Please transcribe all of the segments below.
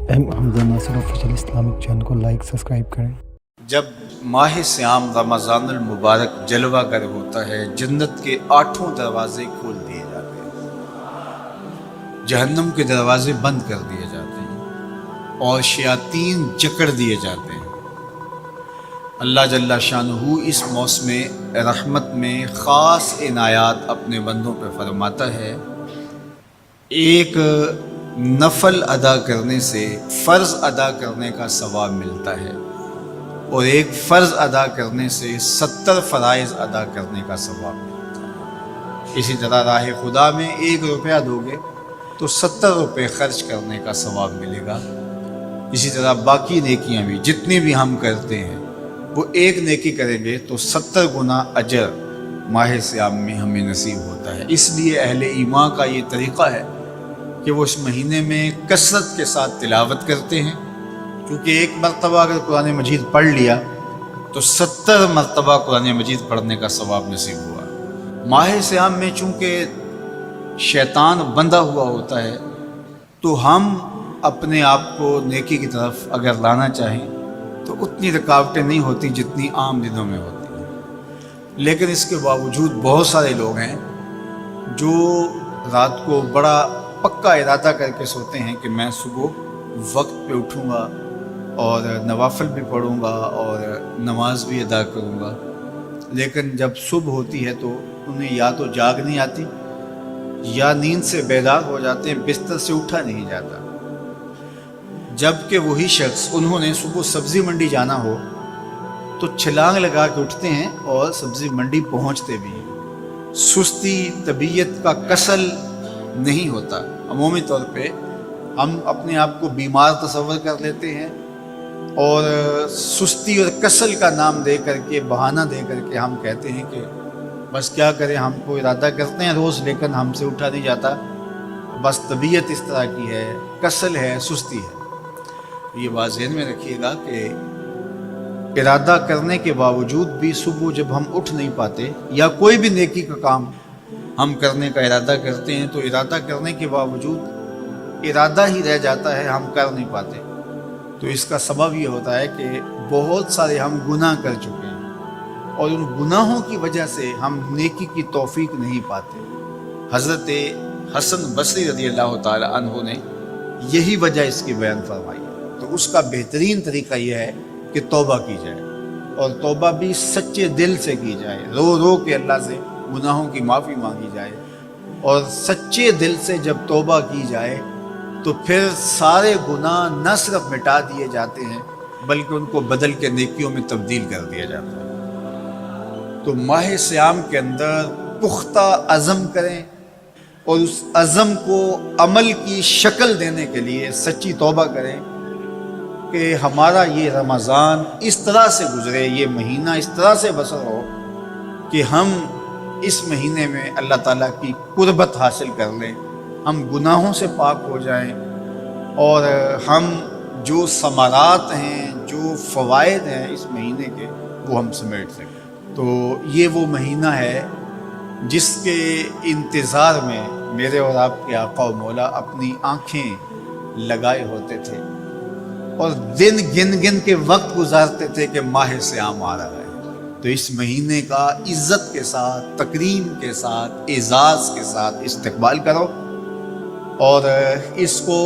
M حمزہ ناصر official Islamic channel کو like subscribe کریں۔ جب ماہ سیام رمضان المبارک جلوہ گر ہوتا ہے، جنت کے 8 دروازے کھول دیے جاتے ہیں، جہنم کے دروازے بند کر دیے جاتے ہیں اور شیاطین جکڑ دیے جاتے ہیں۔ اللہ جل شانہ اس موسم رحمت میں خاص عنایات اپنے بندوں پہ فرماتا ہے۔ ایک نفل ادا کرنے سے فرض ادا کرنے کا ثواب ملتا ہے اور ایک فرض ادا کرنے سے 70 فرائض ادا کرنے کا ثواب ملتا ہے۔ اسی طرح راہ خدا میں 1 روپیہ دو گے تو 70 روپے خرچ کرنے کا ثواب ملے گا۔ اسی طرح باقی نیکیاں بھی جتنی بھی ہم کرتے ہیں، وہ ایک نیکی کریں گے تو 70 گنا اجر ماہ سیام میں ہمیں نصیب ہوتا ہے۔ اس لیے اہل ایمان کا یہ طریقہ ہے کہ وہ اس مہینے میں کثرت کے ساتھ تلاوت کرتے ہیں، کیونکہ ایک مرتبہ اگر قرآن مجید پڑھ لیا تو 70 مرتبہ قرآن مجید پڑھنے کا ثواب نصیب ہوا۔ ماہ سیام میں چونکہ شیطان بندھا ہوا ہوتا ہے، تو ہم اپنے آپ کو نیکی کی طرف اگر لانا چاہیں تو اتنی رکاوٹیں نہیں ہوتی جتنی عام دنوں میں ہوتی ہیں، لیکن اس کے باوجود بہت سارے لوگ ہیں جو رات کو بڑا پکا ارادہ کر کے سوتے ہیں کہ میں صبح وقت پہ اٹھوں گا اور نوافل بھی پڑھوں گا اور نماز بھی ادا کروں گا، لیکن جب صبح ہوتی ہے تو انہیں یا تو جاگ نہیں آتی یا نیند سے بیدار ہو جاتے ہیں، بستر سے اٹھا نہیں جاتا۔ جبکہ وہی شخص انہوں نے صبح سبزی منڈی جانا ہو تو چھلانگ لگا کے اٹھتے ہیں اور سبزی منڈی پہنچتے بھی ہیں۔ سستی طبیعت کا کسل نہیں ہوتا۔ عمومی طور پہ ہم اپنے آپ کو بیمار تصور کر لیتے ہیں اور سستی اور کسل کا نام دے کر کے، بہانہ دے کر کے ہم کہتے ہیں کہ بس کیا کریں، ہم کو ارادہ کرتے ہیں روز لیکن ہم سے اٹھا نہیں جاتا، بس طبیعت اس طرح کی ہے، کسل ہے، سستی ہے۔ یہ بات ذہن میں رکھیے گا کہ ارادہ کرنے کے باوجود بھی صبح جب ہم اٹھ نہیں پاتے یا کوئی بھی نیکی کا کام ہم کرنے کا ارادہ کرتے ہیں تو ارادہ کرنے کے باوجود ارادہ ہی رہ جاتا ہے، ہم کر نہیں پاتے، تو اس کا سبب یہ ہوتا ہے کہ بہت سارے ہم گناہ کر چکے ہیں اور ان گناہوں کی وجہ سے ہم نیکی کی توفیق نہیں پاتے۔ حضرت حسن بصری رضی اللہ تعالی عنہ نے یہی وجہ اس کی بیان فرمائی ہے۔ تو اس کا بہترین طریقہ یہ ہے کہ توبہ کی جائے، اور توبہ بھی سچے دل سے کی جائے، رو رو کے اللہ سے گناہوں کی معافی مانگی جائے، اور سچے دل سے جب توبہ کی جائے تو پھر سارے گناہ نہ صرف مٹا دیے جاتے ہیں بلکہ ان کو بدل کے نیکیوں میں تبدیل کر دیا جاتا ہے۔ تو ماہ سیام کے اندر پختہ عزم کریں اور اس عزم کو عمل کی شکل دینے کے لیے سچی توبہ کریں کہ ہمارا یہ رمضان اس طرح سے گزرے، یہ مہینہ اس طرح سے بسر ہو کہ ہم اس مہینے میں اللہ تعالیٰ کی قربت حاصل کر لیں، ہم گناہوں سے پاک ہو جائیں اور ہم جو ثمرات ہیں، جو فوائد ہیں اس مہینے کے، وہ ہم سمیٹ سکیں۔ تو یہ وہ مہینہ ہے جس کے انتظار میں میرے اور آپ کے آقا و مولا اپنی آنکھیں لگائے ہوتے تھے اور دن گن گن کے وقت گزارتے تھے کہ ماہ سیام آ رہا ہے۔ تو اس مہینے کا عزت کے ساتھ، تکریم کے ساتھ، اعزاز کے ساتھ استقبال کرو اور اس کو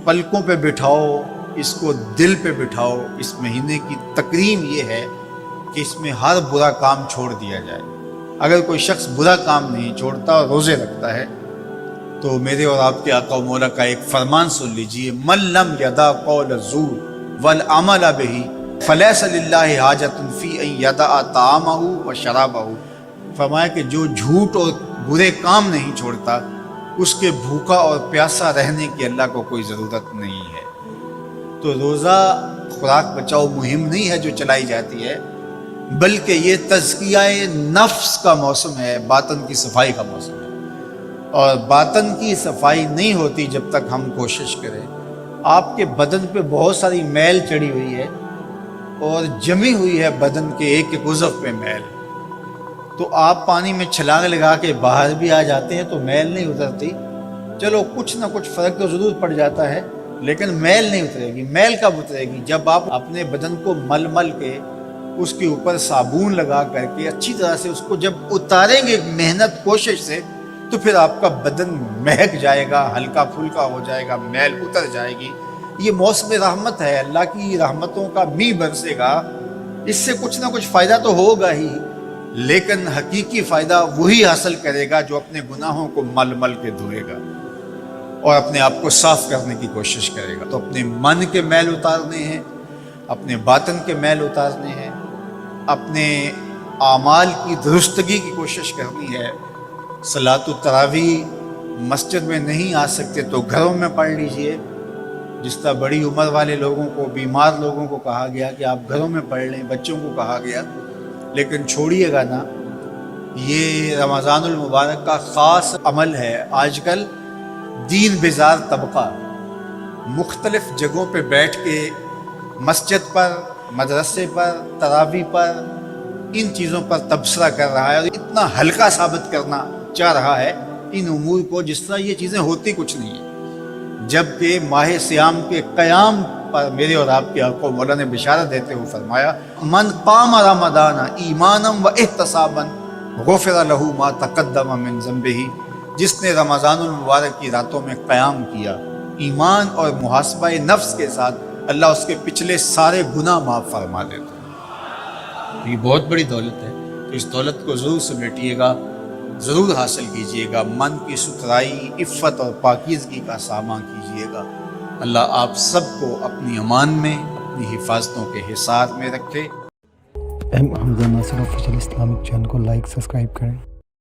پلکوں پہ بٹھاؤ، اس کو دل پہ بٹھاؤ۔ اس مہینے کی تکریم یہ ہے کہ اس میں ہر برا کام چھوڑ دیا جائے۔ اگر کوئی شخص برا کام نہیں چھوڑتا اور روزے رکھتا ہے تو میرے اور آپ کے آقا و مولا کا ایک فرمان سن لیجئے، من لم یدع قول الزور والعمل بہ فلیس للہ حاجۃ فی ان یدع طعامہ و شرابہ۔ فرمایا کہ جو جھوٹ اور برے کام نہیں چھوڑتا، اس کے بھوکا اور پیاسا رہنے کی اللہ کو کوئی ضرورت نہیں ہے۔ تو روزہ خوراک بچاؤ مہم نہیں ہے جو چلائی جاتی ہے، بلکہ یہ تزکیہ نفس کا موسم ہے، باطن کی صفائی کا موسم ہے، اور باطن کی صفائی نہیں ہوتی جب تک ہم کوشش کریں۔ آپ کے بدن پہ بہت ساری میل چڑھی ہوئی ہے اور جمی ہوئی ہے بدن کے ایک ایک عضو پہ میل، تو آپ پانی میں چھلانگ لگا کے باہر بھی آ جاتے ہیں تو میل نہیں اترتی، چلو کچھ نہ کچھ فرق تو ضرور پڑ جاتا ہے، لیکن میل نہیں اترے گی. میل کب اترے گی؟ جب آپ اپنے بدن کو مل مل کے اس کے اوپر صابون لگا کر کے اچھی طرح سے اس کو جب اتاریں گے محنت کوشش سے, تو پھر آپ کا بدن مہک جائے گا, ہلکا پھلکا ہو جائے گا, میل اتر جائے گی. یہ موسم رحمت ہے, اللہ کی رحمتوں کا می برسے گا. اس سے کچھ نہ کچھ فائدہ تو ہوگا ہی, لیکن حقیقی فائدہ وہی حاصل کرے گا جو اپنے گناہوں کو مل مل کے دھوئے گا اور اپنے آپ کو صاف کرنے کی کوشش کرے گا. تو اپنے من کے میل اتارنے ہیں, اپنے باطن کے میل اتارنے ہیں, اپنے اعمال کی درستگی کی کوشش کرنی ہے. صلاۃ التراویح مسجد میں نہیں آ سکتے تو گھروں میں پڑھ لیجئے. جس طرح بڑی عمر والے لوگوں کو, بیمار لوگوں کو کہا گیا کہ آپ گھروں میں پڑھ لیں, بچوں کو کہا گیا, لیکن چھوڑیے گا نا. یہ رمضان المبارک کا خاص عمل ہے. آج کل دین بیزار طبقہ مختلف جگہوں پہ بیٹھ کے مسجد پر, مدرسے پر, تراویح پر, ان چیزوں پر تبصرہ کر رہا ہے اور اتنا ہلکا ثابت کرنا چاہ رہا ہے ان امور کو جس طرح یہ چیزیں ہوتی کچھ نہیں ہیں. جبکہ ماہ سیام کے قیام پر میرے اور آپ کے آقا مولا نے بشارت دیتے ہوئے فرمایا, من قام رمضان ایمانا و احتسابا غفر له ما تقدم من ذنبہ. جس نے رمضان المبارک کی راتوں میں قیام کیا ایمان اور محاسبہ نفس کے ساتھ, اللہ اس کے پچھلے سارے گناہ معاف فرما دیتا ہے. یہ بہت بڑی دولت ہے. تو اس دولت کو ضرور سمیٹیے گا, ضرور حاصل کیجئے گا. من کی ستھرائی, عفت اور پاکیزگی کا سامان کیجئے گا. اللہ آپ سب کو اپنی امان میں, اپنی حفاظتوں کے حصار میں رکھے. ایم حمزہ ناصر آفیشیل اسلامک چینل کو لائک سبسکرائب کریں.